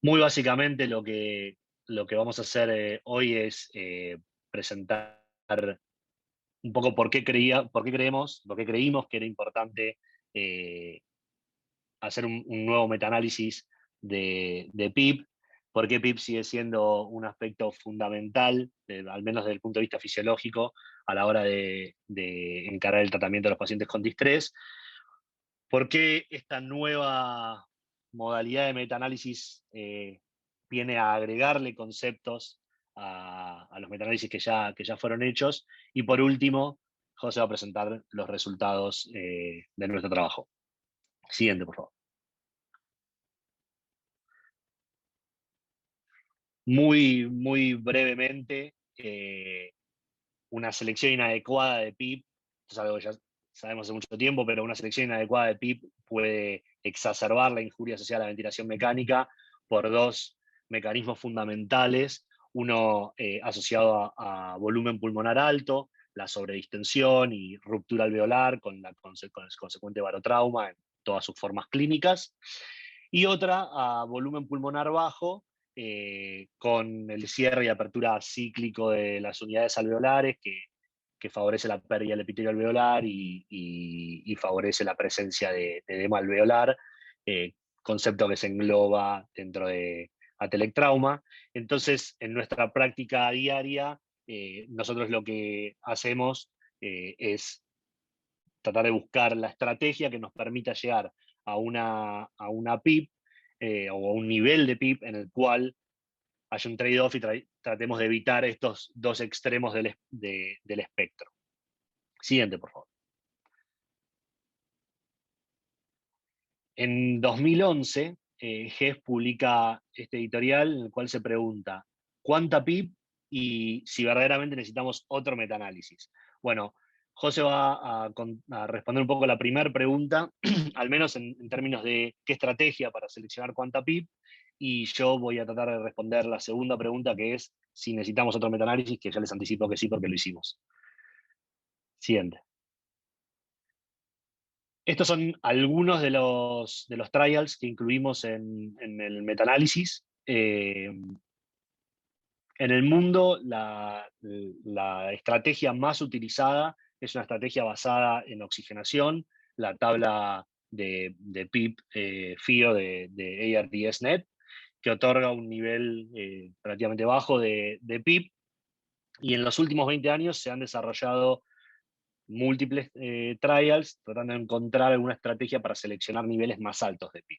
Muy básicamente lo que vamos a hacer hoy es presentar un poco por qué creemos, por qué creímos que era importante eh, hacer un nuevo metaanálisis de PIB, por qué PIB sigue siendo un aspecto fundamental, al menos desde el punto de vista fisiológico, a la hora de encarar el tratamiento de los pacientes con distrés, por qué esta nueva modalidad de metaanálisis viene a agregarle conceptos a los metaanálisis que ya fueron hechos, y por último, José va a presentar los resultados de nuestro trabajo. Siguiente, por favor. Muy brevemente, una selección inadecuada de PIB, esto es algo que ya sabemos hace mucho tiempo, pero una selección inadecuada de PIB puede exacerbar la injuria asociada a la ventilación mecánica por dos mecanismos fundamentales, uno asociado a volumen pulmonar alto, la sobredistensión y ruptura alveolar con con el consecuente barotrauma en todas sus formas clínicas, y otra a volumen pulmonar bajo, con el cierre y apertura cíclico de las unidades alveolares, que favorece la pérdida del epitelio alveolar y favorece la presencia de edema alveolar, concepto que se engloba dentro de atelectrauma. Entonces, en nuestra práctica diaria, nosotros lo que hacemos es tratar de buscar la estrategia que nos permita llegar a una PIB o a un nivel de PIB en el cual haya un trade-off y tratemos de evitar estos dos extremos del espectro. Siguiente, por favor. En 2011, GES publica este editorial en el cual se pregunta cuánta PIB y si verdaderamente necesitamos otro metaanálisis. Bueno, José va a responder un poco la primera pregunta, al menos en términos de qué estrategia para seleccionar cuánta PIB, y yo voy a tratar de responder la segunda pregunta, que es si necesitamos otro metaanálisis, que ya les anticipo que sí, porque lo hicimos. Siguiente. Estos son algunos de los trials que incluimos en el metaanálisis. En el mundo, la estrategia más utilizada es una estrategia basada en oxigenación, la tabla de PIB FIO de ARDSNet, que otorga un nivel relativamente bajo de PIB, y en los últimos 20 años se han desarrollado múltiples trials tratando de encontrar alguna estrategia para seleccionar niveles más altos de PIB.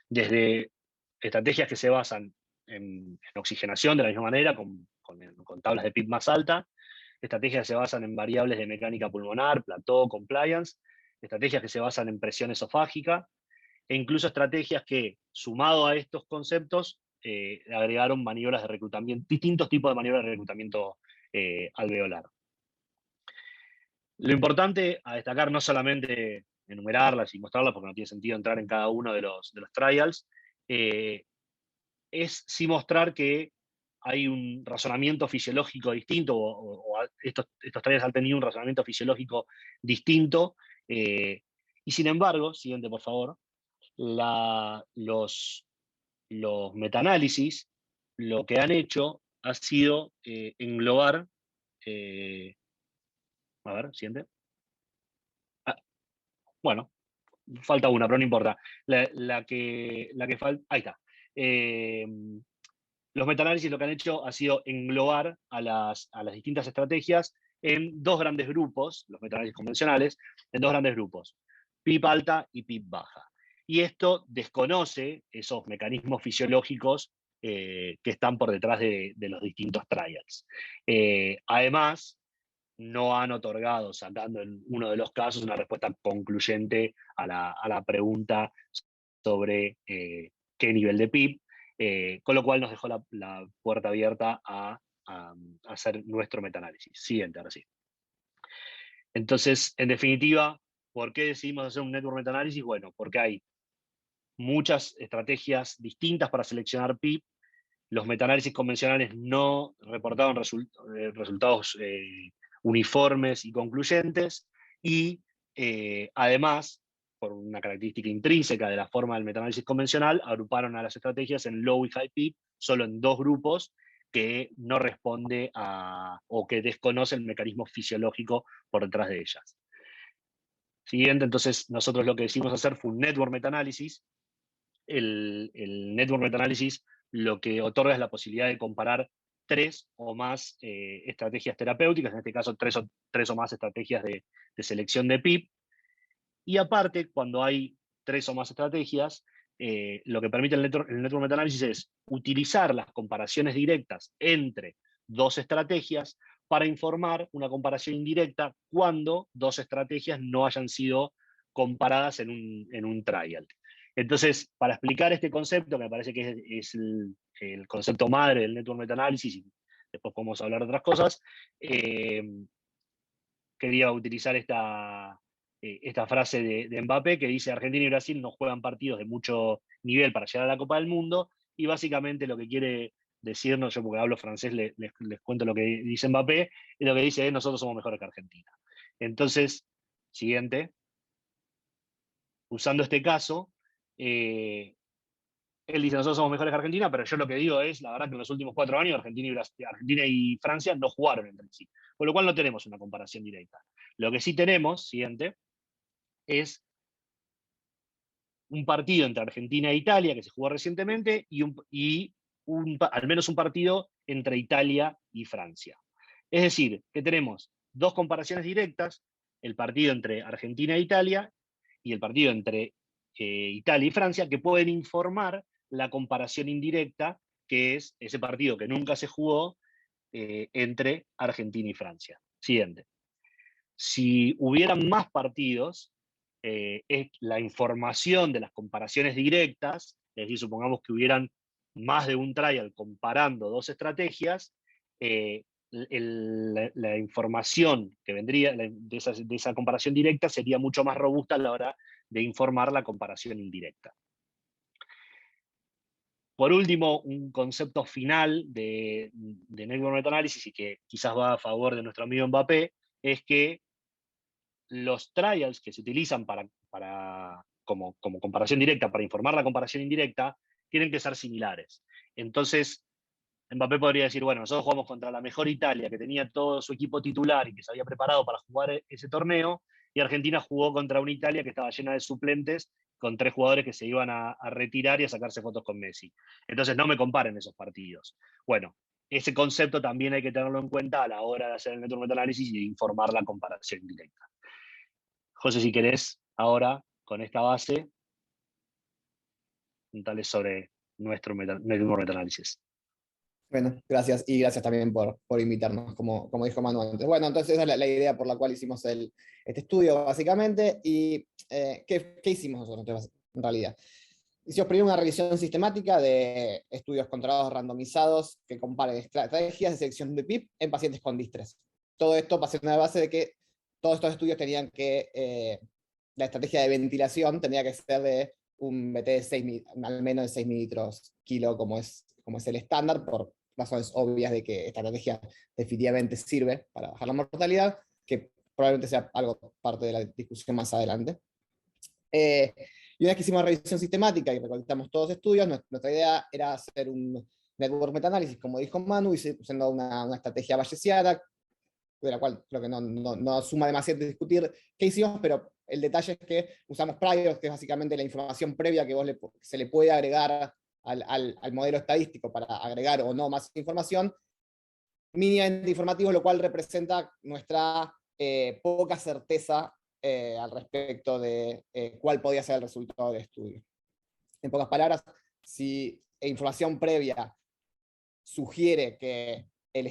Desde estrategias que se basan en oxigenación de la misma manera, con tablas de PIB más alta, estrategias que se basan en variables de mecánica pulmonar, plató, compliance, estrategias que se basan en presión esofágica, e incluso estrategias que, sumado a estos conceptos, agregaron maniobras de reclutamiento, distintos tipos de maniobras de reclutamiento alveolar. Lo importante a destacar, no solamente enumerarlas y mostrarlas, porque no tiene sentido entrar en cada uno de los trials, eh, es sí mostrar que hay un razonamiento fisiológico distinto, estos trials han tenido un razonamiento fisiológico distinto, y sin embargo, siguiente por favor, la, los metaanálisis lo que han hecho ha sido englobar, eh, a ver, siguiente. Ah, bueno, falta una, pero no importa. La que falta, ahí está. Los metaanálisis lo que han hecho ha sido englobar a las distintas estrategias en dos grandes grupos, los metaanálisis convencionales, en dos grandes grupos, PIB alta y PIB baja. Y esto desconoce esos mecanismos fisiológicos que están por detrás de los distintos trials. Además, no han otorgado, sacando en uno de los casos, una respuesta concluyente a la pregunta sobre qué nivel de PIB, con lo cual nos dejó la puerta abierta a hacer nuestro metaanálisis. Siguiente, ahora sí. Entonces, en definitiva, ¿por qué decidimos hacer un network metaanálisis? Bueno, porque hay muchas estrategias distintas para seleccionar PIB. Los metaanálisis convencionales no reportaban resultados uniformes y concluyentes, y además por una característica intrínseca de la forma del metaanálisis convencional, agruparon a las estrategias en low y high PIP, solo en dos grupos que no responde o que desconoce el mecanismo fisiológico por detrás de ellas. Siguiente, entonces nosotros lo que decidimos hacer fue un network metaanálisis. El network metaanálisis lo que otorga es la posibilidad de comparar 3 o más estrategias terapéuticas, en este caso 3 o más estrategias de selección de PIP. Y aparte, cuando hay 3 o más estrategias, lo que permite el network metaanálisis es utilizar las comparaciones directas entre dos estrategias para informar una comparación indirecta cuando dos estrategias no hayan sido comparadas en un trial. Entonces, para explicar este concepto, que me parece que es el concepto madre del network metaanálisis, y después podemos hablar de otras cosas, quería utilizar esta frase de Mbappé que dice: Argentina y Brasil no juegan partidos de mucho nivel para llegar a la Copa del Mundo, y básicamente lo que quiere decirnos, yo porque hablo francés les cuento lo que dice Mbappé, y lo que dice es: nosotros somos mejores que Argentina. Entonces, siguiente, usando este caso, él dice: nosotros somos mejores que Argentina, pero yo lo que digo es, la verdad que en los últimos 4 años Argentina y Francia no jugaron entre sí, con lo cual no tenemos una comparación directa. Lo que sí tenemos, siguiente, es un partido entre Argentina e Italia que se jugó recientemente y al menos un partido entre Italia y Francia. Es decir, que tenemos dos comparaciones directas, el partido entre Argentina e Italia y el partido entre Italia y Francia, que pueden informar la comparación indirecta, que es ese partido que nunca se jugó entre Argentina y Francia. Siguiente. Si hubieran más partidos, es la información de las comparaciones directas, es decir, supongamos que hubieran más de un trial comparando dos estrategias, la información que vendría de esa comparación directa sería mucho más robusta a la hora de informar la comparación indirecta. Por último, un concepto final de network metaanálisis, y que quizás va a favor de nuestro amigo Mbappé, es que los trials que se utilizan como comparación directa, para informar la comparación indirecta, tienen que ser similares. Entonces, Mbappé podría decir: bueno, nosotros jugamos contra la mejor Italia, que tenía todo su equipo titular y que se había preparado para jugar ese torneo, y Argentina jugó contra una Italia que estaba llena de suplentes, con 3 jugadores que se iban a retirar y a sacarse fotos con Messi. Entonces, no me comparen esos partidos. Bueno, ese concepto también hay que tenerlo en cuenta a la hora de hacer el network metaanálisis y de informar la comparación directa. José, si querés, ahora, con esta base, contales sobre nuestro metaanálisis. Bueno, gracias, y gracias también por invitarnos, como dijo Manu antes. Bueno, entonces esa es la idea por la cual hicimos este estudio, básicamente. ¿Y qué hicimos nosotros, en realidad? Hicimos primero una revisión sistemática de estudios controlados randomizados que comparen estrategias de selección de PIP en pacientes con distrés. Todo esto partiendo de la base de que todos estos estudios tenían que, la estrategia de ventilación tenía que ser de un BT de al menos de 6 mililitros kilo, como es el estándar, por razones obvias de que esta estrategia definitivamente sirve para bajar la mortalidad, que probablemente sea algo parte de la discusión más adelante. Y una vez que hicimos revisión sistemática y recolectamos todos los estudios, nuestra idea era hacer un network metaanálisis, como dijo Manu, usando una estrategia bayesiana, de la cual creo que no suma demasiado de discutir qué hicimos, pero el detalle es que usamos priors, que es básicamente la información previa que se le puede agregar al modelo estadístico para agregar o no más información, mínimamente informativo, lo cual representa nuestra poca certeza al respecto de cuál podía ser el resultado del estudio. En pocas palabras, si información previa sugiere que el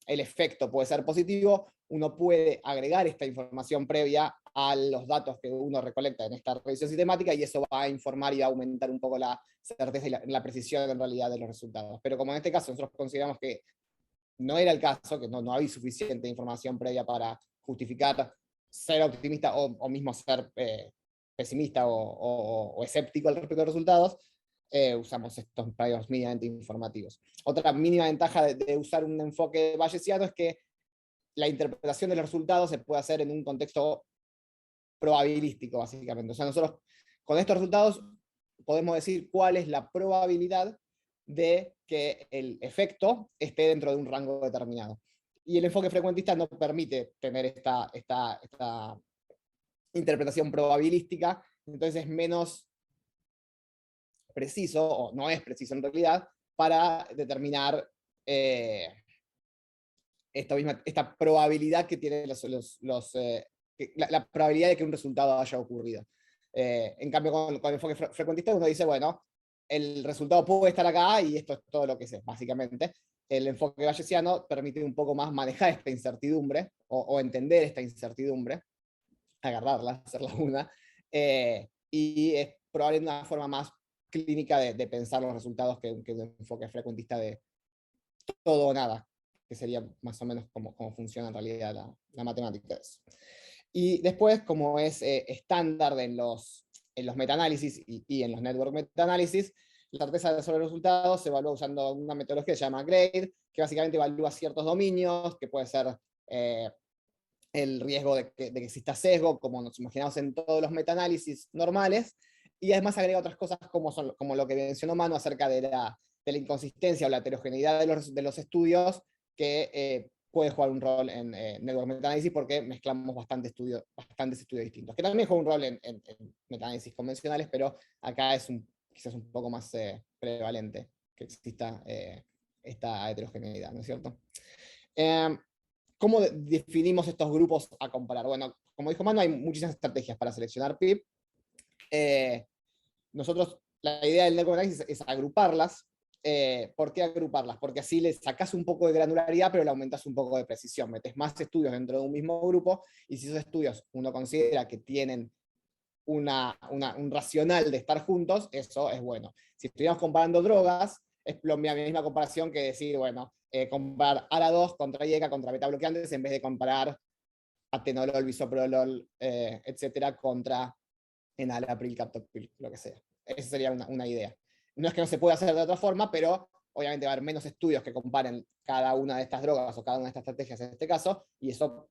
efecto puede ser positivo, uno puede agregar esta información previa a los datos que uno recolecta en esta revisión sistemática, y eso va a informar y va a aumentar un poco la certeza y la precisión en realidad de los resultados. Pero como en este caso nosotros consideramos que no era el caso, que no había suficiente información previa para justificar ser optimista o mismo ser pesimista o escéptico al respecto de los resultados, usamos estos priors mínimamente informativos. Otra mínima ventaja de usar un enfoque bayesiano es que la interpretación de los resultados se puede hacer en un contexto probabilístico, básicamente. O sea, nosotros con estos resultados podemos decir cuál es la probabilidad de que el efecto esté dentro de un rango determinado. Y el enfoque frecuentista no permite tener esta interpretación probabilística, entonces es menos preciso, o no es preciso en realidad, para determinar esta probabilidad que tienen la probabilidad de que un resultado haya ocurrido. En cambio, con el enfoque frecuentista uno dice, bueno, el resultado puede estar acá y esto es todo lo que sé, básicamente. El enfoque bayesiano permite un poco más manejar esta incertidumbre o entender esta incertidumbre, agarrarla, hacerla una, y es probablemente una forma más clínica de pensar los resultados que un enfoque frecuentista de todo o nada, que sería más o menos como funciona en realidad la matemática de eso. Y después, como es estándar en los metaanálisis y en los network metaanálisis, la certeza sobre los resultados se evalúa usando una metodología que se llama GRADE, que básicamente evalúa ciertos dominios, que puede ser el riesgo de que exista sesgo, como nos imaginamos en todos los metaanálisis normales, y además agrega otras cosas como lo que mencionó Manu acerca de la inconsistencia o la heterogeneidad de los estudios, que puede jugar un rol en network metaanálisis porque mezclamos bastantes estudios distintos, que también juega un rol en metaanálisis convencionales, pero acá es quizás un poco más prevalente que exista esta heterogeneidad, ¿no es cierto? ¿Cómo definimos estos grupos a comparar? Bueno, como dijo Manu, hay muchísimas estrategias para seleccionar PIB. Nosotros, la idea del network analysis es agruparlas. ¿Por qué agruparlas? Porque así le sacás un poco de granularidad, pero le aumentas un poco de precisión. Metes más estudios dentro de un mismo grupo, y si esos estudios uno considera que tienen un racional de estar juntos, eso es bueno. Si estuviéramos comparando drogas, es la misma comparación que decir, bueno, comparar ARA2 contra IECA contra betabloqueantes en vez de comparar atenolol, bisoprolol, etcétera, contra enalapril, captopril, lo que sea. Esa sería una idea. No es que no se pueda hacer de otra forma, pero obviamente va a haber menos estudios que comparen cada una de estas drogas o cada una de estas estrategias en este caso, y eso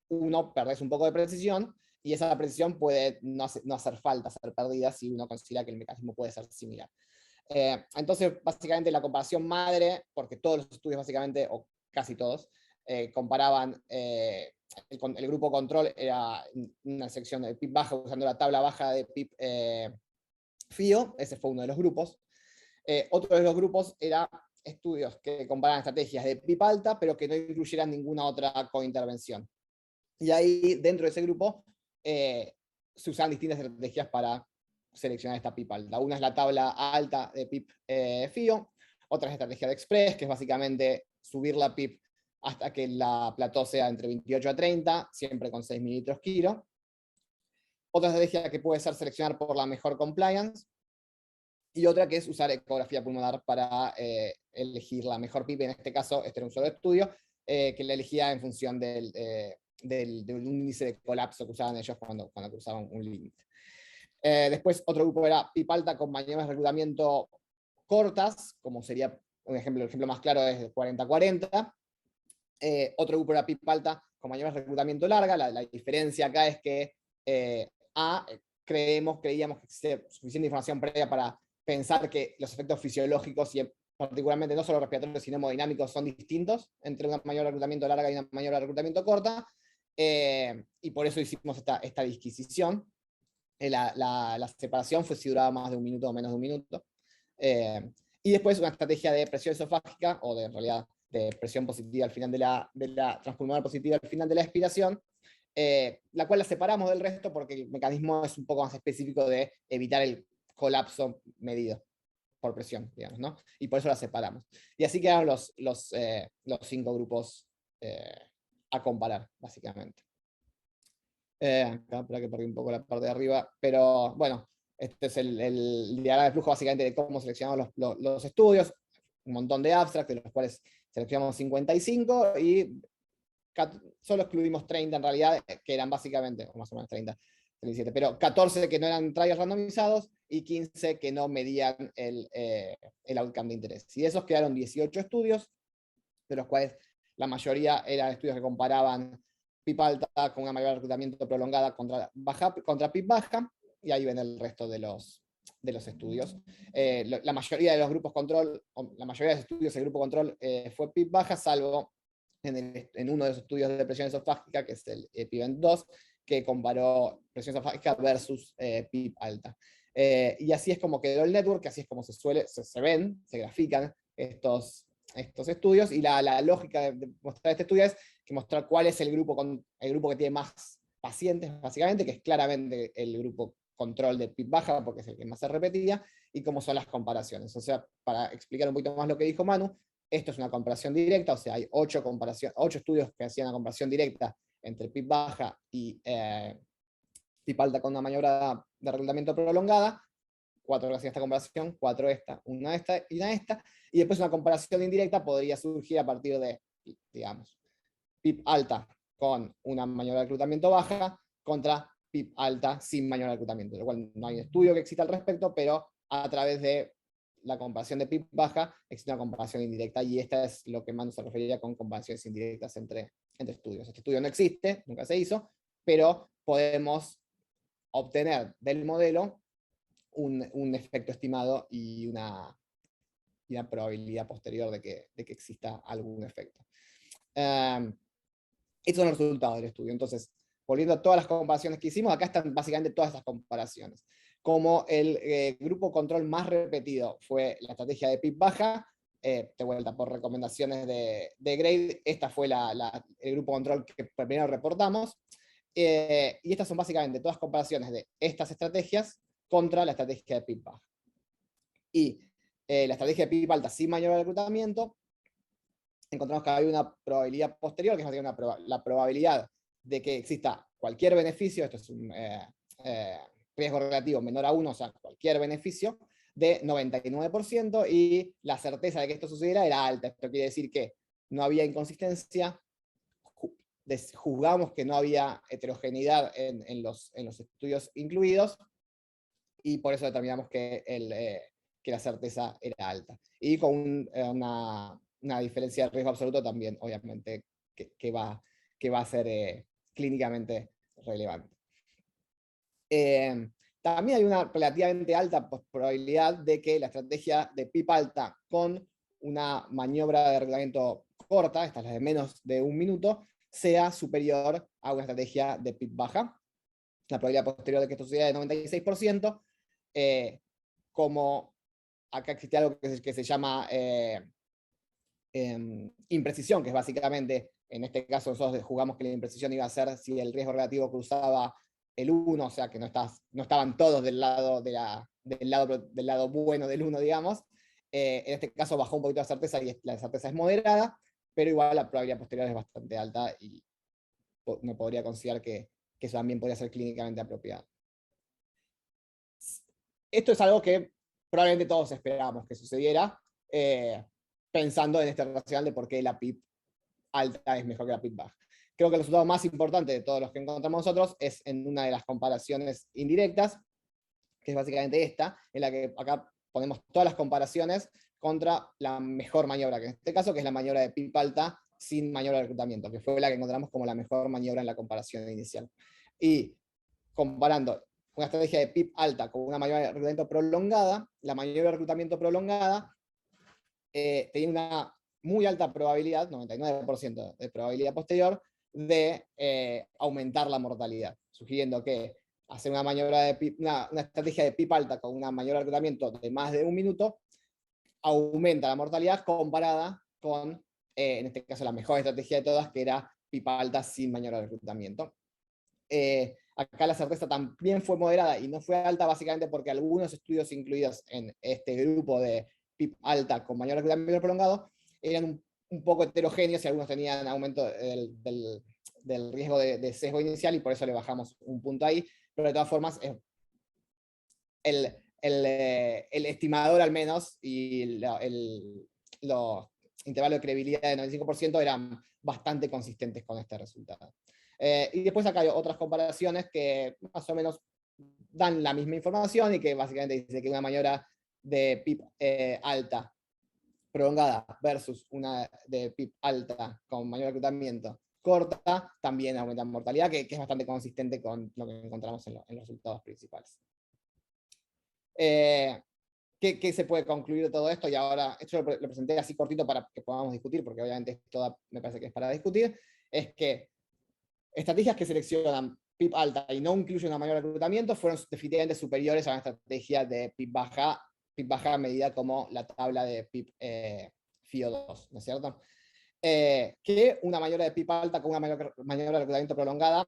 uno perdés un poco de precisión, y esa precisión puede no hacer falta, ser perdida si uno considera que el mecanismo puede ser similar. Entonces, básicamente la comparación madre, porque todos los estudios básicamente, o casi todos, comparaban, el grupo control era una sección de PIB baja usando la tabla baja de PIB FIO, ese fue uno de los grupos. Otro de los grupos era estudios que comparaban estrategias de PIB alta, pero que no incluyeran ninguna otra cointervención. Y ahí, dentro de ese grupo, se usaban distintas estrategias para seleccionar esta PIB alta. Una es la tabla alta de PIB FIO, otra es estrategia de Express, que es básicamente subir la PIB hasta que la plató sea entre 28 a 30, siempre con 6 mililitros kilo. Otra estrategia que puede ser seleccionar por la mejor compliance, y otra que es usar ecografía pulmonar para elegir la mejor PIB. En este caso, este era un solo estudio, que la elegía en función del índice de colapso que usaban ellos cuando cruzaban un límite. Después, otro grupo era PIB alta con maniobras de reclutamiento cortas, como sería el ejemplo más claro es el 40-40. Otro grupo era PIB alta con maniobras de reclutamiento larga. La diferencia acá es que creíamos que existe suficiente información previa para pensar que los efectos fisiológicos, y particularmente no solo respiratorios, sino hemodinámicos, son distintos entre una maniobra de reclutamiento larga y una maniobra de reclutamiento corta, y por eso hicimos esta disquisición. La separación fue si duraba más de un minuto o menos de un minuto. Y después una estrategia de presión esofágica, o en realidad de presión positiva al final de la transpulmonar positiva al final de la expiración, la cual la separamos del resto porque el mecanismo es un poco más específico de evitar el colapso medido por presión, digamos, ¿no? Y por eso la separamos. Y así quedaron los 5 grupos a comparar, básicamente. Acá, para que perdí un poco la parte de arriba, pero bueno, este es el diagrama de flujo básicamente de cómo seleccionamos los estudios, un montón de abstracts, de los cuales seleccionamos 55, y solo excluimos 30 en realidad, que eran básicamente, o más o menos 30, 37, pero 14 que no eran trials randomizados y 15 que no medían el outcome de interés. Y de esos quedaron 18 estudios, de los cuales la mayoría eran estudios que comparaban PIP alta con una mayoría de reclutamiento prolongada contra PIP baja, y ahí ven el resto de los estudios. La mayoría de los grupos control, la mayoría de los estudios del grupo control fue PIP baja, salvo en uno de los estudios de presión esofágica, que es el EPIVENT 2, que comparó presión esofágica versus PIP alta. Y así es como quedó el network, así es como se ven, se grafican estos estudios, y la lógica de mostrar este estudio es que mostrar cuál es el grupo que tiene más pacientes, básicamente, que es claramente el grupo control de PIP baja, porque es el que más se repetía, y cómo son las comparaciones. O sea, para explicar un poquito más lo que dijo Manu, esto es una comparación directa, o sea, hay 8 estudios que hacían una comparación directa entre PIP baja y PIP alta con una maniobra de reclutamiento prolongada, 4 que hacían esta comparación, 4 esta, una esta y una esta, y después una comparación indirecta podría surgir a partir de, digamos, PIP alta con una maniobra de reclutamiento baja contra PIP alta sin maniobra de reclutamiento, lo cual no hay estudio que exista al respecto, pero a través de la comparación de PIP baja existe una comparación indirecta, y esta es lo que Manu se refería con comparaciones indirectas entre estudios. Este estudio no existe, nunca se hizo, pero podemos obtener del modelo un efecto estimado y una probabilidad posterior de que exista algún efecto. Estos son los resultados del estudio. Entonces, volviendo a todas las comparaciones que hicimos, acá están básicamente todas estas comparaciones. Como el grupo control más repetido fue la estrategia de PIP baja, de vuelta por recomendaciones de Grade, esta fue el grupo control que primero reportamos, y estas son básicamente todas comparaciones de estas estrategias contra la estrategia de PIP baja. Y la estrategia de PIP alta sin mayor reclutamiento, encontramos que hay una probabilidad posterior, que es la probabilidad de que exista cualquier beneficio, esto es un riesgo relativo menor a 1, o sea, cualquier beneficio, de 99%, y la certeza de que esto sucediera era alta. Esto quiere decir que no había inconsistencia, juzgamos que no había heterogeneidad en los estudios incluidos, y por eso determinamos que la certeza era alta. Y con una diferencia de riesgo absoluto también, obviamente, que va a ser clínicamente relevante. También hay una relativamente alta probabilidad de que la estrategia de PIP alta con una maniobra de reglamento corta, esta es la de menos de 1 minuto, sea superior a una estrategia de PIP baja. La probabilidad posterior de que esto suceda es de 96%, como acá existe algo que se llama imprecisión, que es básicamente, en este caso nosotros jugamos que la imprecisión iba a ser si el riesgo relativo cruzaba el 1, o sea que no estaban todos del lado bueno del 1, digamos. En este caso bajó un poquito la certeza, y la certeza es moderada, pero igual la probabilidad posterior es bastante alta, y no podría considerar que eso también podría ser clínicamente apropiado. Esto es algo que probablemente todos esperábamos que sucediera, pensando en este racional de por qué la PIP alta es mejor que la PIP baja. Creo que el resultado más importante de todos los que encontramos nosotros es en una de las comparaciones indirectas, que es básicamente esta, en la que acá ponemos todas las comparaciones contra la mejor maniobra, que en este caso que es la maniobra de PIP alta sin maniobra de reclutamiento, que fue la que encontramos como la mejor maniobra en la comparación inicial. Y comparando una estrategia de PIP alta con una maniobra de reclutamiento prolongada, la maniobra de reclutamiento prolongada tenía una muy alta probabilidad, 99% de probabilidad posterior, de aumentar la mortalidad, sugiriendo que hacer una maniobra de PIP, una estrategia de PIP alta con una maniobra de reclutamiento de más de 1 minuto aumenta la mortalidad comparada con, en este caso, la mejor estrategia de todas, que era PIP alta sin maniobra de reclutamiento. Acá la certeza también fue moderada y no fue alta, básicamente porque algunos estudios incluidos en este grupo de PIP alta con mayor reclutamiento prolongado eran un poco heterogéneos, y algunos tenían aumento del riesgo de sesgo inicial, y por eso le bajamos un punto ahí, pero de todas formas el estimador al menos y los intervalos de credibilidad de 95% eran bastante consistentes con este resultado. Y después acá hay otras comparaciones que más o menos dan la misma información, y que básicamente dice que una maniobra de PIP alta prolongada versus una de PIP alta con mayor reclutamiento corta, también aumenta mortalidad, que es bastante consistente con lo que encontramos en los resultados principales. ¿Qué se puede concluir de todo esto? Y ahora, esto lo presenté así cortito para que podamos discutir, porque obviamente esto me parece que es para discutir, es que estrategias que seleccionan PIB alta y no incluyen un mayor reclutamiento fueron definitivamente superiores a una estrategia de PIB baja medida como la tabla de PIB FIO2, ¿no es cierto? Que una mayor de PIB alta con una mayor de reclutamiento prolongada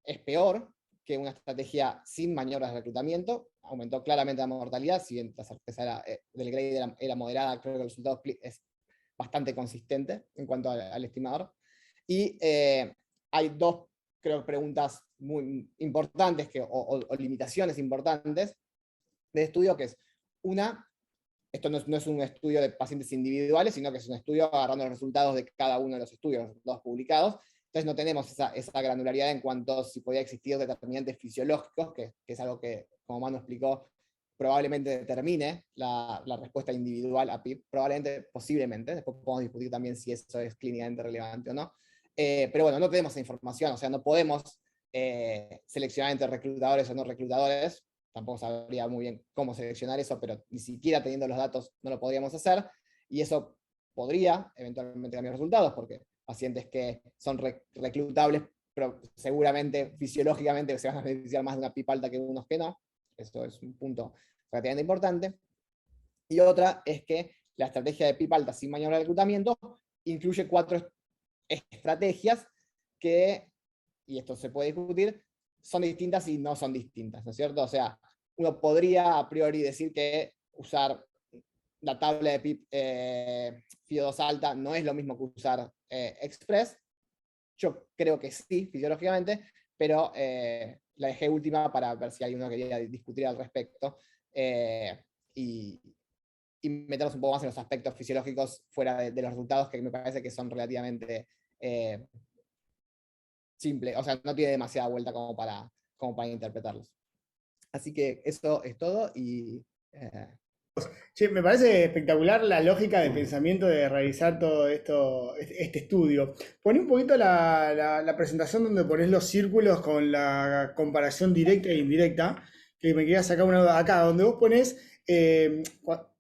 es peor que una estrategia sin maniobras de reclutamiento. Aumentó claramente la mortalidad, si bien la certeza del grade era moderada, creo que el resultado es bastante consistente en cuanto al estimador. Y hay dos, creo, preguntas muy importantes o limitaciones importantes de estudio, que es una, esto no es un estudio de pacientes individuales, sino que es un estudio agarrando los resultados de cada uno de los estudios, los resultados publicados. Entonces no tenemos esa granularidad en cuanto a si podía existir determinantes fisiológicos, que es algo que, como Manu explicó, probablemente determine la respuesta individual a PIB, probablemente, posiblemente, después podemos discutir también si eso es clínicamente relevante o no. Pero bueno, no tenemos esa información, o sea, no podemos seleccionar entre reclutadores o no reclutadores, tampoco sabría muy bien cómo seleccionar eso, pero ni siquiera teniendo los datos no lo podríamos hacer, y eso podría eventualmente cambiar resultados, porque pacientes que son reclutables, pero seguramente fisiológicamente se van a beneficiar más de una PIB alta que unos que no. Eso es un punto relativamente importante. Y otra es que la estrategia de PIB alta sin mayor reclutamiento incluye 4 estrategias que, y esto se puede discutir, son distintas y no son distintas, ¿no es cierto? O sea, uno podría a priori decir que usar la tabla de PIB FIO2 alta no es lo mismo que usar Express. Yo creo que sí, fisiológicamente, pero la dejé última para ver si alguno quería discutir al respecto y meternos un poco más en los aspectos fisiológicos fuera de los resultados, que me parece que son relativamente simples, o sea, no tiene demasiada vuelta como para interpretarlos. Así que eso es todo y... Che, me parece espectacular la lógica de pensamiento de realizar todo esto, este estudio. Poné un poquito la presentación donde ponés los círculos con la comparación directa e indirecta, que me quería sacar una duda acá, donde vos ponés,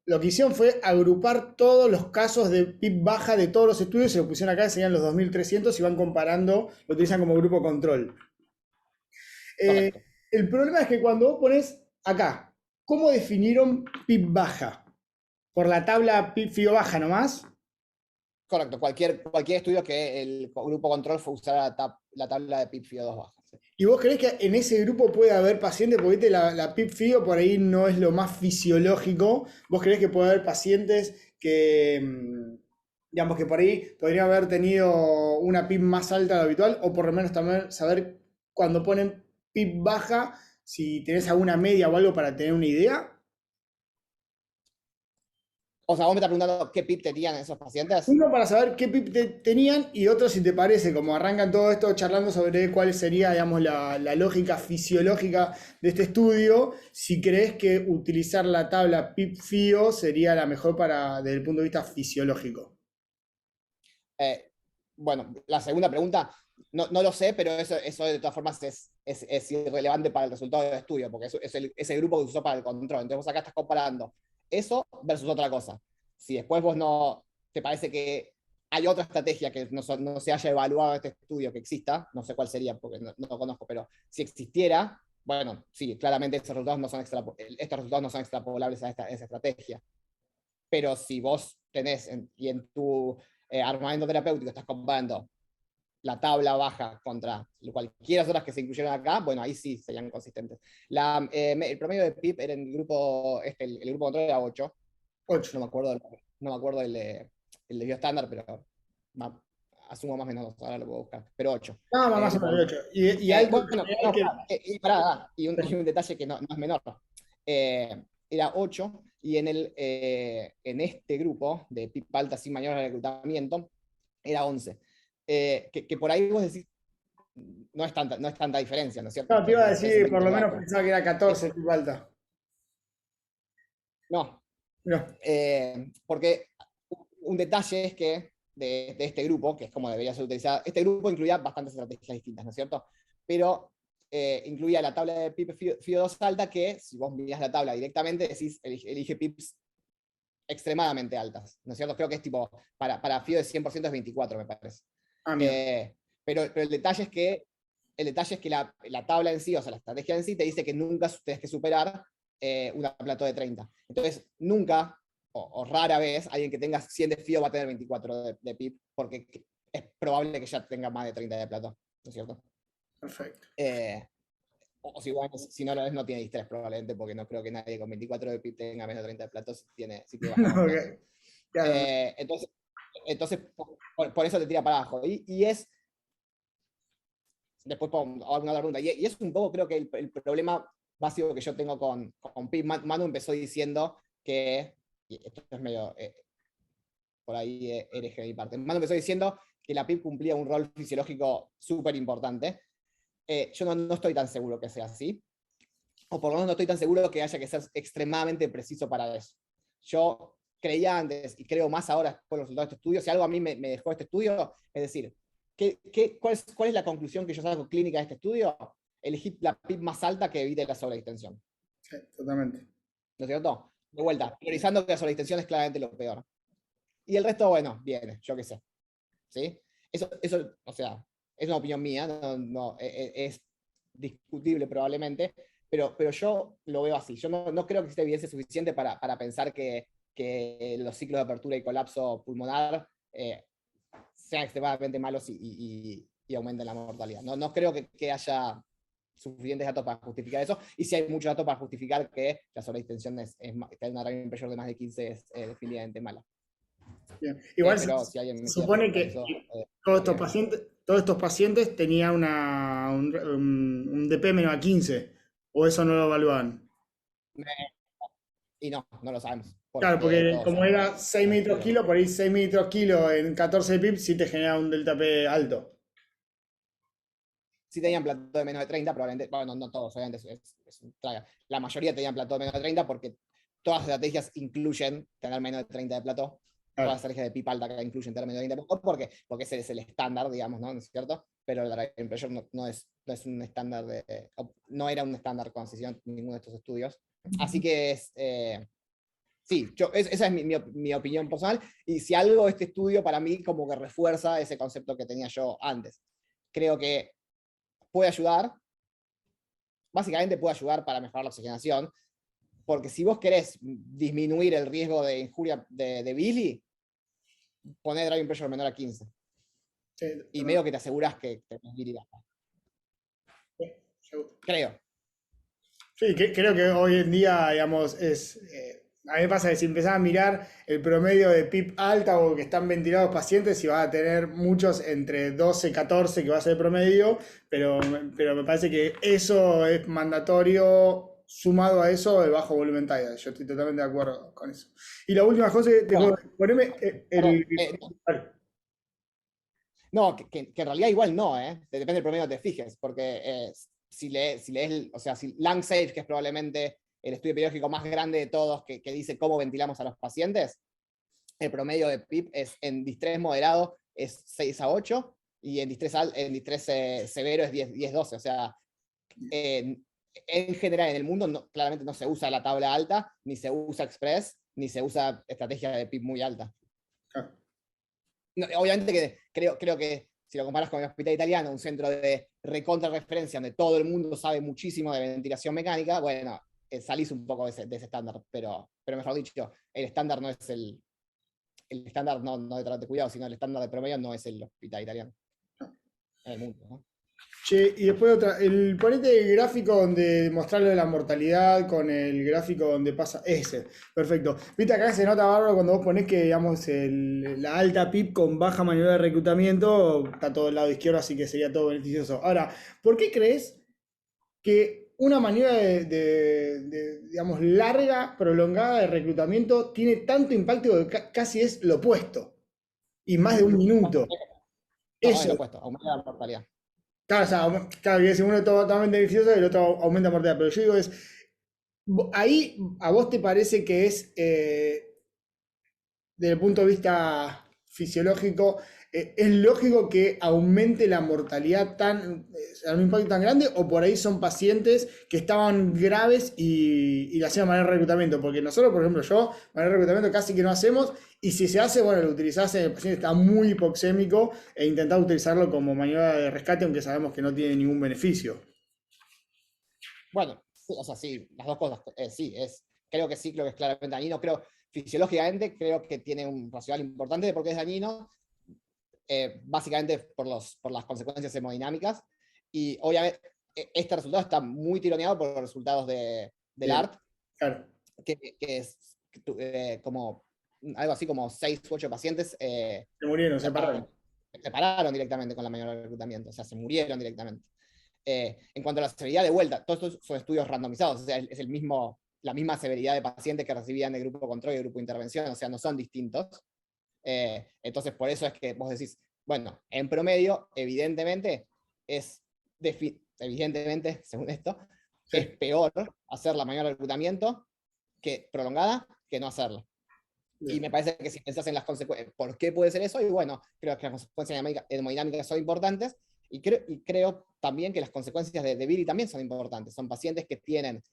lo que hicieron fue agrupar todos los casos de PIB baja de todos los estudios, se lo pusieron acá, serían los 2300 y van comparando, lo utilizan como grupo control. El problema es que cuando vos ponés acá, ¿cómo definieron PIB baja? ¿Por la tabla PIB FIO baja nomás? Correcto, cualquier estudio que el grupo control fue usar la tabla de PIB FIO2 baja. Sí. ¿Y vos creés que en ese grupo puede haber pacientes? Porque la PIB FIO por ahí no es lo más fisiológico. ¿Vos creés que puede haber pacientes que, digamos, que por ahí podrían haber tenido una PIB más alta de lo habitual? O por lo menos también saber cuando ponen PIB baja, si tenés alguna media o algo para tener una idea. O sea, vos me estás preguntando qué PIB tenían esos pacientes. Uno para saber qué PIB tenían y otro si te parece, como arrancan todo esto charlando sobre cuál sería, digamos, la lógica fisiológica de este estudio, si crees que utilizar la tabla PIB-FIO sería la mejor desde el punto de vista fisiológico. Bueno, la segunda pregunta, no lo sé, pero eso de todas formas es irrelevante para el resultado del estudio, porque es el grupo que se usó para el control. Entonces vos acá estás comparando eso versus otra cosa. Si después vos no te parece que hay otra estrategia que no se haya evaluado en este estudio que exista, no sé cuál sería porque no lo conozco, pero si existiera, bueno, sí, claramente estos resultados no son extrapolables a esa estrategia. Pero si vos tenés y en tu armamento terapéutico estás comparando la tabla baja contra cualquiera de las otras que se incluyeron acá, bueno, ahí sí serían consistentes. El promedio de PIB era en el grupo, el grupo control era 8. 8. No me acuerdo el de bioestándar, pero asumo más o menos, ahora lo puedo buscar. Pero 8. No, más o menos 8. Y alto. Bueno, y un detalle que no es menor. Era 8, y en este grupo de PIB alta sin mayor reclutamiento era 11. Que por ahí vos decís, no es tanta diferencia, ¿no es cierto? No, te iba a decir, por lo menos pensaba que era 14 PIB alta. No. No. Porque un detalle es que de este grupo, que es como debería ser utilizada. Este grupo incluía bastantes estrategias distintas, ¿no es cierto? Pero incluía la tabla de pip FIO2 alta, que si vos mirás la tabla directamente, decís, elige pips extremadamente altas, ¿no es cierto? Creo que es tipo, para FIO de 100% es 24, me parece. Pero el detalle es que la tabla en sí, o sea, la estrategia en sí, te dice que nunca tenés que superar una plató de 30. Entonces, nunca, o rara vez, alguien que tenga 100 de FIO va a tener 24 de PIP, porque es probable que ya tenga más de 30 de plató, ¿no es cierto? Perfecto. O si, bueno, si no lo es, no tiene distrés probablemente, porque no creo que nadie con 24 de PIP tenga menos de 30 de plató si tiene bajo. Okay. Claro. Entonces por eso te tira para abajo. Y es, después alguna otra pregunta, y es un poco creo que el problema básico que yo tengo con PIP. Manu empezó diciendo que, y esto es medio, por ahí hereje de mi parte, Manu empezó diciendo que la PIP cumplía un rol fisiológico súper importante. Yo no estoy tan seguro que sea así, o por lo menos no estoy tan seguro que haya que ser extremadamente preciso para eso. Yo creía antes, y creo más ahora por los resultados de este estudio, si algo a mí me dejó este estudio, es decir, ¿cuál es la conclusión que yo saco clínica de este estudio? Elegí la PIP más alta que evite la sobredistensión. Sí, totalmente. ¿No es cierto? De vuelta, priorizando que la sobredistensión es claramente lo peor. Y el resto, bueno, viene, yo qué sé. ¿Sí? Eso, o sea, es una opinión mía, es discutible probablemente, pero yo lo veo así. Yo no creo que exista evidencia suficiente para pensar que los ciclos de apertura y colapso pulmonar sean extremadamente malos y aumenten la mortalidad. No creo que haya suficientes datos para justificar eso, y si hay muchos datos para justificar que la sobredistensión que hay una Driving Pressure de más de 15 es definitivamente mala. Bien. Igual pero si alguien supone que eso, todos estos pacientes tenían un DP menos a 15, o eso no lo evaluaban. Y no lo sabemos. Claro, porque como son, era 6 mililitros kilo, por ahí 6 mililitros kilo en 14 pips sí te genera un delta P alto. Si tenían plató de menos de 30, probablemente, bueno, no todos, obviamente la mayoría tenían plató de menos de 30 porque todas las estrategias incluyen tener menos de 30 de plató. Todas las estrategias de PIP alta que incluyen tener menos de 30 de plató, porque ese es el estándar, digamos, ¿no? ¿No es cierto? Pero la Driving Pressure no es un estándar no era un estándar cuando se hicieron ninguno de estos estudios. Así que sí, esa es mi opinión personal, y si algo este estudio para mí como que refuerza ese concepto que tenía yo antes. Creo que puede ayudar, básicamente puede ayudar para mejorar la oxigenación, porque si vos querés disminuir el riesgo de injuria de Billy, poné Driving Pressure menor a 15. Sí, y medio que te aseguras que tenés Billy baja. Creo. Sí, creo que hoy en día, digamos, a mí me pasa que si empezás a mirar el promedio de PIP alta o que están ventilados pacientes, si vas a tener muchos entre 12 y 14 que va a ser el promedio, pero me parece que eso es mandatorio. Sumado a eso, el bajo volumen tidal. Yo estoy totalmente de acuerdo con eso. Y la última cosa, poneme No, que en realidad igual no, depende del promedio que te fijes, porque si lees, o sea, si LungSafe, que es probablemente el estudio epidemiológico más grande de todos, que dice cómo ventilamos a los pacientes, el promedio de PIP es en distrés moderado es 6 a 8, y en distrés severo es 10-12, o sea, en general en el mundo claramente no se usa la tabla alta, ni se usa Express, ni se usa estrategia de PIP muy alta. No, obviamente que creo que si lo comparas con el hospital italiano, un centro de recontra referencia donde todo el mundo sabe muchísimo de ventilación mecánica, bueno, salís un poco de ese estándar, pero mejor dicho, el estándar no es el estándar no de tratar de cuidado, sino el estándar de promedio no es el hospital italiano. En el mundo, ¿no? Che, y después ponete el gráfico donde mostrarle la mortalidad con el gráfico donde pasa ese. Perfecto. Viste, acá se nota bárbaro cuando vos ponés que, digamos, la alta PIP con baja maniobra de reclutamiento está todo el lado izquierdo, así que sería todo beneficioso. Ahora, ¿por qué crees que una maniobra digamos, larga, prolongada de reclutamiento tiene tanto impacto que casi es lo opuesto? Y más de un minuto. Eso es lo opuesto, aumenta la mortalidad. Claro, o sea, claro, que si uno es totalmente beneficioso y el otro aumenta mortalidad, pero yo digo ahí a vos te parece que es, desde el punto de vista fisiológico, ¿es lógico que aumente la mortalidad a un impacto tan grande? ¿O por ahí son pacientes que estaban graves y lo hacían de manera de reclutamiento? Porque nosotros, por ejemplo, manera de reclutamiento casi que no hacemos, y si se hace, bueno, lo utilizás en el paciente está muy hipoxémico e intentar utilizarlo como maniobra de rescate, aunque sabemos que no tiene ningún beneficio. Bueno, sí, o sea, sí, las dos cosas. Creo que es claramente dañino. Fisiológicamente, creo que tiene un racional importante de por qué es dañino. Básicamente por las consecuencias hemodinámicas. Y obviamente, este resultado está muy tironeado por los resultados del ART, claro. que es como algo así como 6 u 8 pacientes se murieron, se pararon. Se pararon directamente con la maniobra de reclutamiento, o sea, se murieron directamente. En cuanto a la severidad de vuelta, todos estos son estudios randomizados, o sea, es la misma severidad de pacientes que recibían de grupo control y de grupo de intervención, o sea, no son distintos. Entonces, por eso es que vos decís, bueno, en promedio, evidentemente, según esto, sí, es peor hacer la maniobra de reclutamiento prolongada que no hacerla. Y me parece que si pensás en las consecuencias, ¿por qué puede ser eso? Y bueno, creo que las consecuencias hemodinámicas son importantes, y creo también que las consecuencias de Billy también son importantes. Son pacientes que tienen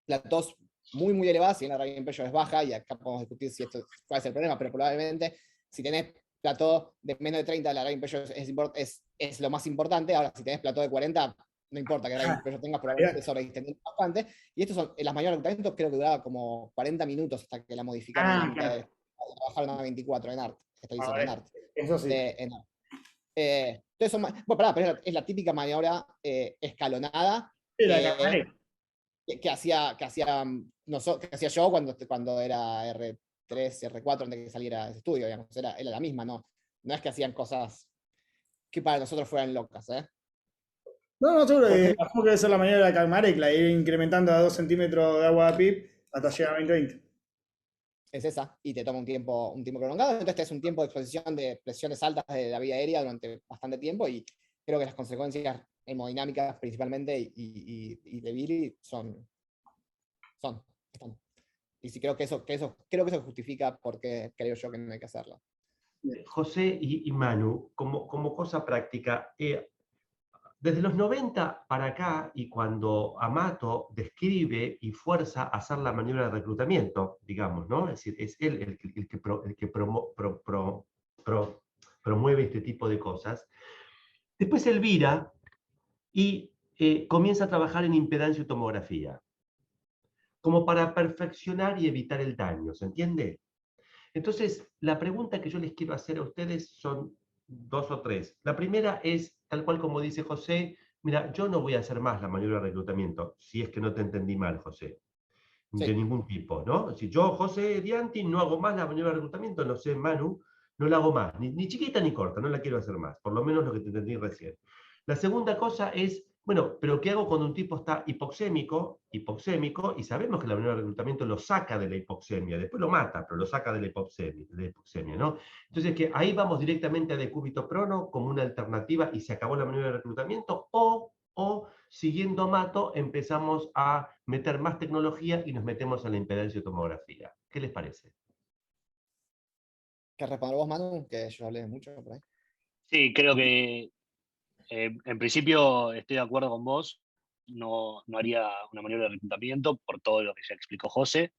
platos muy, muy elevadas, si la Rabin Pello es baja, y acá podemos discutir si esto cuál es el problema, pero probablemente si tenés plató de menos de 30, la Rabin Pello es lo más importante. Ahora, si tenés plató de 40, no importa que Rabin Pello tengas, probablemente sobredistendente bastante. Y estos son, las mayores reclutamientos creo que duraba como 40 minutos hasta que la modificaron en la mitad de bajaron a 24 en ART. Estoy diciendo en ART. Eso sí. Entonces pero es la típica maniobra escalonada que hacía yo cuando era R3, R4, antes de que saliera ese estudio, digamos. Era la misma, no es que hacían cosas que para nosotros fueran locas, ¿eh? No, seguro que debe ser la maniobra de Kalmarek, la ir incrementando a 2 centímetros de agua de PIB hasta llegar a 20-20. Es esa, y te toma un tiempo prolongado, entonces es un tiempo de exposición de presiones altas de la vía aérea durante bastante tiempo, y creo que las consecuencias hemodinámicas principalmente y de Billy están. Y sí, creo que eso justifica por qué creo yo que no hay que hacerlo. José y Manu, como cosa práctica, desde los 90 para acá, y cuando Amato describe y fuerza a hacer la maniobra de reclutamiento, digamos, ¿no? Es decir, es él el que promueve este tipo de cosas. Después él vira y comienza a trabajar en impedancia y tomografía, como para perfeccionar y evitar el daño, ¿se entiende? Entonces, la pregunta que yo les quiero hacer a ustedes son 2 o 3. La primera es, tal cual como dice José, mira, yo no voy a hacer más la maniobra de reclutamiento, si es que no te entendí mal, José, Sí. de ningún tipo, ¿no? Si yo, José Dianti, no hago más la maniobra de reclutamiento, no sé, Manu, no la hago más, ni chiquita ni corta, no la quiero hacer más, por lo menos lo que te entendí recién. La segunda cosa es, bueno, pero ¿qué hago cuando un tipo está hipoxémico, y sabemos que la maniobra de reclutamiento lo saca de la hipoxemia, después lo mata, pero lo saca de la hipoxemia, ¿no? Entonces, que ahí vamos directamente a decúbito prono como una alternativa y se acabó la maniobra de reclutamiento, o siguiendo a Mato empezamos a meter más tecnología y nos metemos a la impedancia y tomografía. ¿Qué les parece? ¿Qué responder vos, Manu? Que yo hablé mucho por ahí. Sí, creo que en principio estoy de acuerdo con vos. No haría una maniobra de reclutamiento por todo lo que ya explicó José.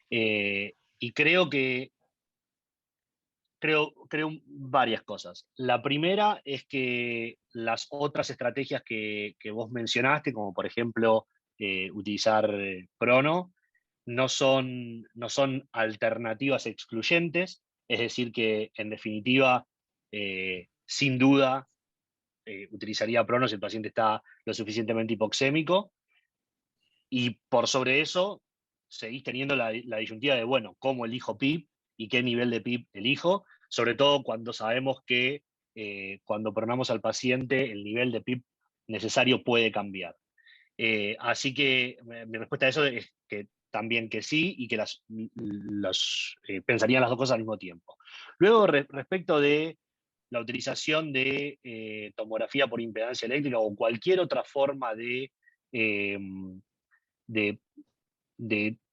Y creo varias cosas. La primera es que las otras estrategias que vos mencionaste, como por ejemplo utilizar Prono, no son alternativas excluyentes, es decir, que en definitiva, sin duda, utilizaría Prono si el paciente está lo suficientemente hipoxémico, y por sobre eso seguís teniendo la disyuntiva de, bueno, ¿cómo elijo PIB y qué nivel de PIB elijo? Sobre todo cuando sabemos que cuando pronamos al paciente el nivel de PIB necesario puede cambiar. Así que mi respuesta a eso es que también que sí, y que pensaría las dos cosas al mismo tiempo. Luego, respecto de la utilización de tomografía por impedancia eléctrica o cualquier otra forma de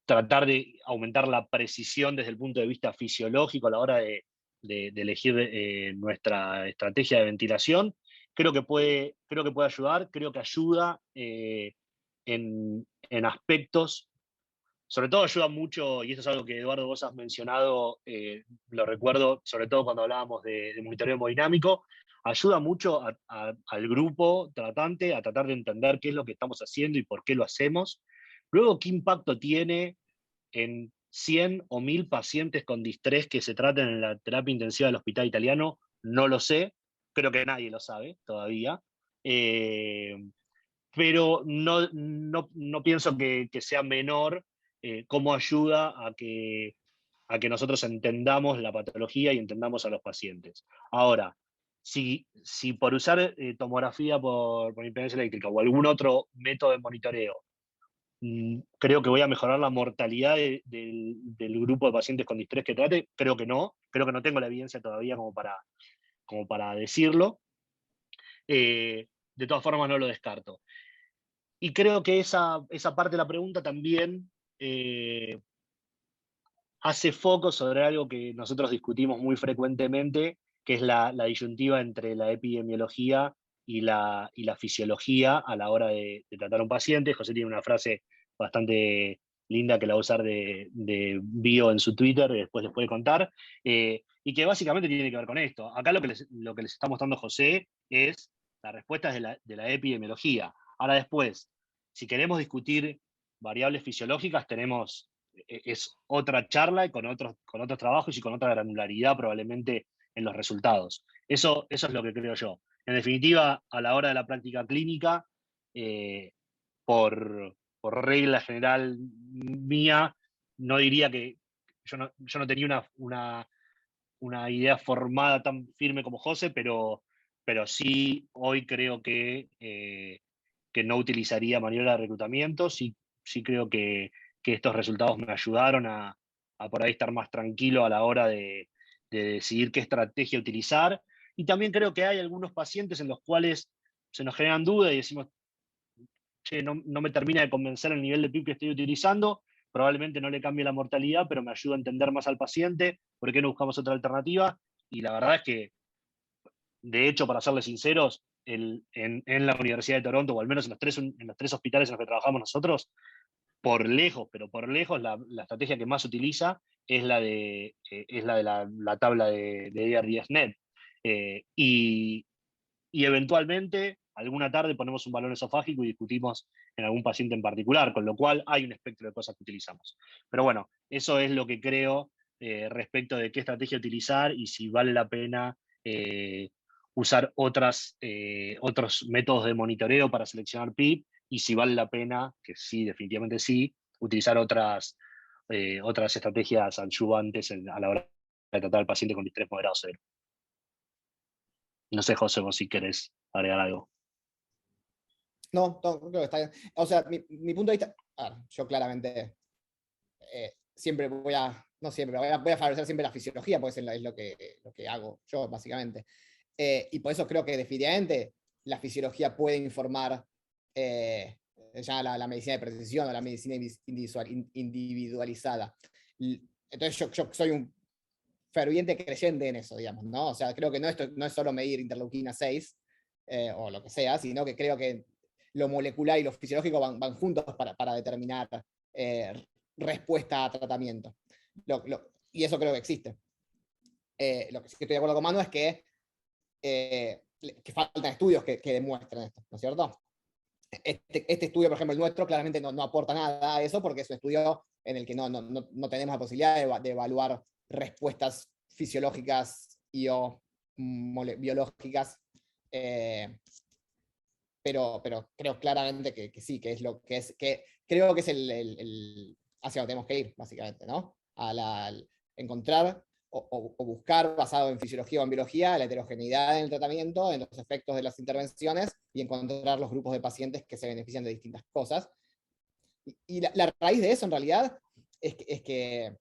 tratar de aumentar la precisión desde el punto de vista fisiológico a la hora de elegir nuestra estrategia de ventilación. Creo que puede ayudar, creo que ayuda en aspectos, sobre todo ayuda mucho, y esto es algo que Eduardo vos has mencionado, lo recuerdo, sobre todo cuando hablábamos de monitoreo hemodinámico, ayuda mucho al grupo tratante a tratar de entender qué es lo que estamos haciendo y por qué lo hacemos. Luego, qué impacto tiene en 100 o 1000 pacientes con distrés que se traten en la terapia intensiva del hospital italiano, no lo sé, creo que nadie lo sabe todavía, pero no pienso que sea menor cómo ayuda a que nosotros entendamos la patología y entendamos a los pacientes. Ahora, si por usar tomografía por impedancia eléctrica o algún otro método de monitoreo, creo que voy a mejorar la mortalidad del grupo de pacientes con distrés que trate, creo que no tengo la evidencia todavía como para decirlo. De todas formas, no lo descarto. Y creo que esa parte de la pregunta también hace foco sobre algo que nosotros discutimos muy frecuentemente, que es la disyuntiva entre la epidemiología y la fisiología a la hora de tratar a un paciente. José tiene una frase bastante linda que la va a usar de bio en su Twitter, después les puede contar, y que básicamente tiene que ver con esto. Acá lo que les está mostrando José es las respuestas de la epidemiología. Ahora después, si queremos discutir variables fisiológicas, es otra charla y con otros trabajos y con otra granularidad probablemente en los resultados. Eso es lo que creo yo. En definitiva, a la hora de la práctica clínica, por regla general mía, no diría que yo no tenía una idea formada tan firme como José, pero sí hoy creo que no utilizaría maniobra de reclutamiento. Sí creo que estos resultados me ayudaron a por ahí estar más tranquilo a la hora de decidir qué estrategia utilizar. Y también creo que hay algunos pacientes en los cuales se nos generan dudas y decimos, che, no me termina de convencer el nivel de PIB que estoy utilizando, probablemente no le cambie la mortalidad, pero me ayuda a entender más al paciente, ¿por qué no buscamos otra alternativa? Y la verdad es que, de hecho, para serles sinceros, en la Universidad de Toronto, o al menos en los tres hospitales en los que trabajamos nosotros, por lejos, pero por lejos, la estrategia que más se utiliza es la de la tabla de ARDS-NET. Y eventualmente, alguna tarde ponemos un balón esofágico y discutimos en algún paciente en particular, con lo cual hay un espectro de cosas que utilizamos. Pero bueno, eso es lo que creo respecto de qué estrategia utilizar y si vale la pena usar otros métodos de monitoreo para seleccionar PIB y si vale la pena, que sí, definitivamente sí, utilizar otras estrategias adyuvantes a la hora de tratar al paciente con distrés moderado severo. No sé, José, vos si querés agregar algo. No, creo que está bien. O sea, mi punto de vista, a ver, yo claramente siempre no siempre, voy a favorecer siempre la fisiología, porque es lo que hago yo, básicamente. Y por eso creo que definitivamente la fisiología puede informar ya la medicina de precisión o la medicina individualizada. Entonces yo soy un ferviente creyente en eso, digamos, ¿no? O sea, creo que no es solo medir interleuquina 6 o lo que sea, sino que creo que lo molecular y lo fisiológico van juntos para determinar respuesta a tratamiento. Y eso creo que existe. Lo que sí estoy de acuerdo con Manu es que faltan estudios que demuestren esto, ¿no es cierto? Este estudio, por ejemplo, el nuestro, claramente no aporta nada a eso porque es un estudio en el que no tenemos la posibilidad de evaluar respuestas fisiológicas y o biológicas, pero creo claramente que sí, que es lo que es, que creo que es hacia donde tenemos que ir, básicamente, ¿no? Encontrar o buscar, basado en fisiología o en biología, la heterogeneidad en el tratamiento, en los efectos de las intervenciones, y encontrar los grupos de pacientes que se benefician de distintas cosas. Y la raíz de eso, en realidad, es que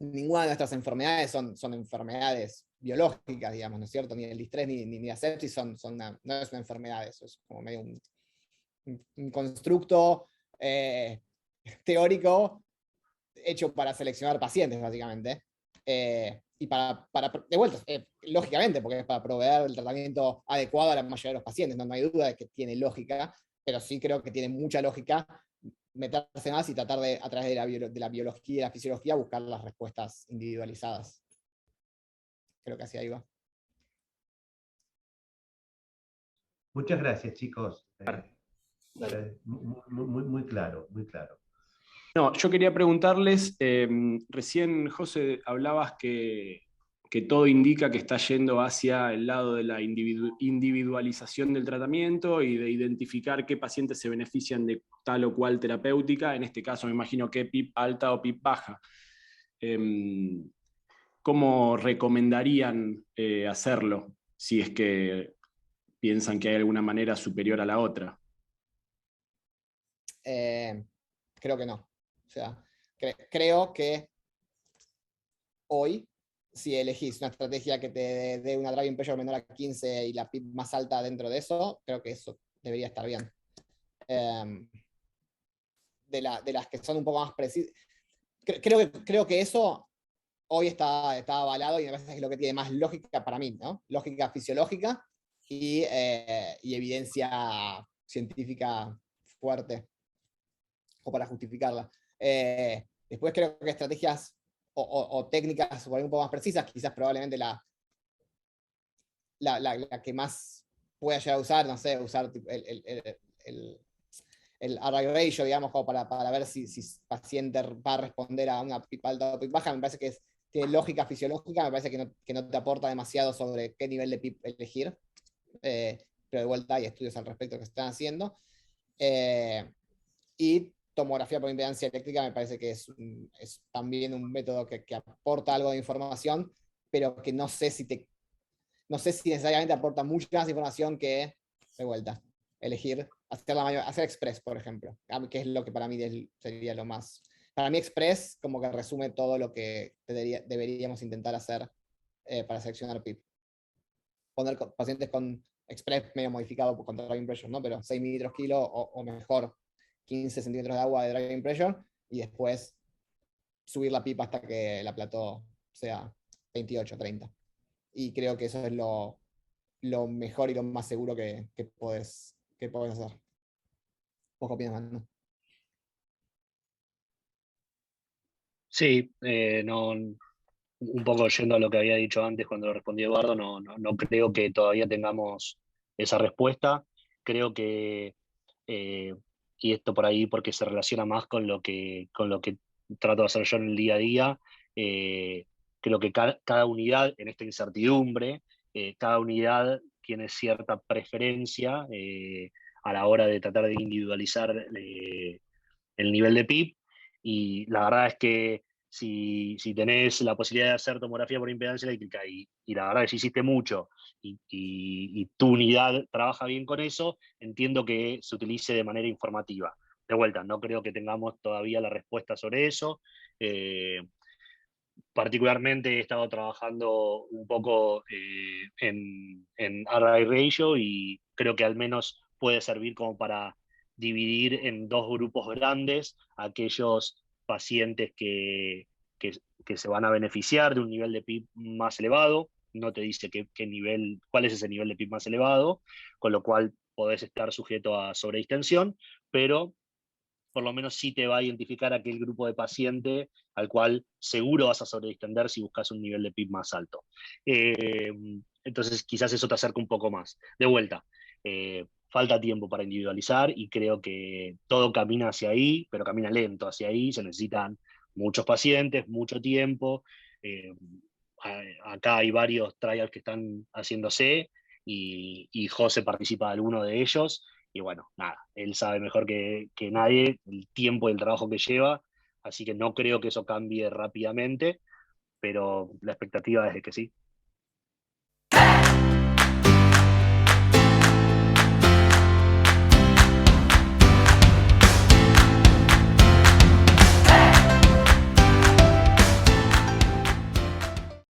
ninguna de nuestras enfermedades son enfermedades biológicas, digamos, ¿no es cierto? Ni el distrés ni la sepsis no es una enfermedad, eso es como medio un constructo teórico hecho para seleccionar pacientes, básicamente. Y de vuelta, lógicamente, porque es para proveer el tratamiento adecuado a la mayoría de los pacientes, no hay duda de que tiene lógica, pero sí creo que tiene mucha lógica meterse más y tratar de, a través de la biología y la fisiología, buscar las respuestas individualizadas. Creo que así ahí va. Muchas gracias, chicos. Muy claro, muy claro. No, yo quería preguntarles, recién José hablabas que todo indica que está yendo hacia el lado de la individualización del tratamiento y de identificar qué pacientes se benefician de tal o cual terapéutica, en este caso me imagino que PIP alta o PIP baja. ¿Cómo recomendarían hacerlo si es que piensan que hay alguna manera superior a la otra? Creo que no. O sea, creo que hoy, si elegís una estrategia que te dé una driving pressure menor a 15 y la PIP más alta dentro de eso, creo que eso debería estar bien. De las que son un poco más precisas. Creo que eso hoy está avalado y me parece que es lo que tiene más lógica para mí, ¿no? Lógica fisiológica y evidencia científica fuerte o para justificarla. Después creo que estrategias o técnicas un poco más precisas, quizás probablemente la que más pueda llegar a usar, no sé, usar el RI ratio, digamos, como para ver si paciente va a responder a una PIP alta o PIP baja, me parece que tiene lógica fisiológica, me parece que no te aporta demasiado sobre qué nivel de PIP elegir, pero de vuelta hay estudios al respecto que se están haciendo. Y tomografía por impedancia eléctrica me parece que es también un método que aporta algo de información, pero que no sé si necesariamente aporta mucha más información que, de vuelta, elegir, hacer Express, por ejemplo, que es lo que para mí sería lo más. Para mí Express como que resume todo lo que deberíamos intentar hacer para seleccionar PIP. Poner pacientes con Express medio modificado con driving pressure, ¿no? Pero 6 mililitros kilo o mejor 15 centímetros de agua de driving pressure y después subir la PIP hasta que la plató sea 28, 30. Y creo que eso es lo mejor y lo más seguro que podés hacer. ¿Vos qué opinas, Manu? Sí, no, un poco yendo a lo que había dicho antes cuando lo respondió Eduardo, no creo que todavía tengamos esa respuesta. Creo que, y esto por ahí porque se relaciona más con lo que trato de hacer yo en el día a día, creo que cada unidad en esta incertidumbre, cada unidad tiene cierta preferencia a la hora de tratar de individualizar el nivel de PIB, y la verdad es que si tenés la posibilidad de hacer tomografía por impedancia eléctrica y la verdad es que si hiciste mucho y tu unidad trabaja bien con eso, entiendo que se utilice de manera informativa. De vuelta, no creo que tengamos todavía la respuesta sobre eso. Particularmente he estado trabajando un poco en RI ratio y creo que al menos puede servir como para dividir en dos grupos grandes aquellos pacientes que se van a beneficiar de un nivel de PIB más elevado. No te dice cuál es ese nivel de PIB más elevado, con lo cual podés estar sujeto a sobredistensión, pero por lo menos sí te va a identificar aquel grupo de paciente al cual seguro vas a sobredistender si buscas un nivel de PIB más alto. Entonces quizás eso te acerca un poco más. De vuelta, falta tiempo para individualizar y creo que todo camina hacia ahí, pero camina lento hacia ahí, se necesitan muchos pacientes, mucho tiempo. Acá hay varios trials que están haciéndose y José participa de alguno de ellos. Y bueno, nada, él sabe mejor que nadie el tiempo y el trabajo que lleva, así que no creo que eso cambie rápidamente, pero la expectativa es de que sí.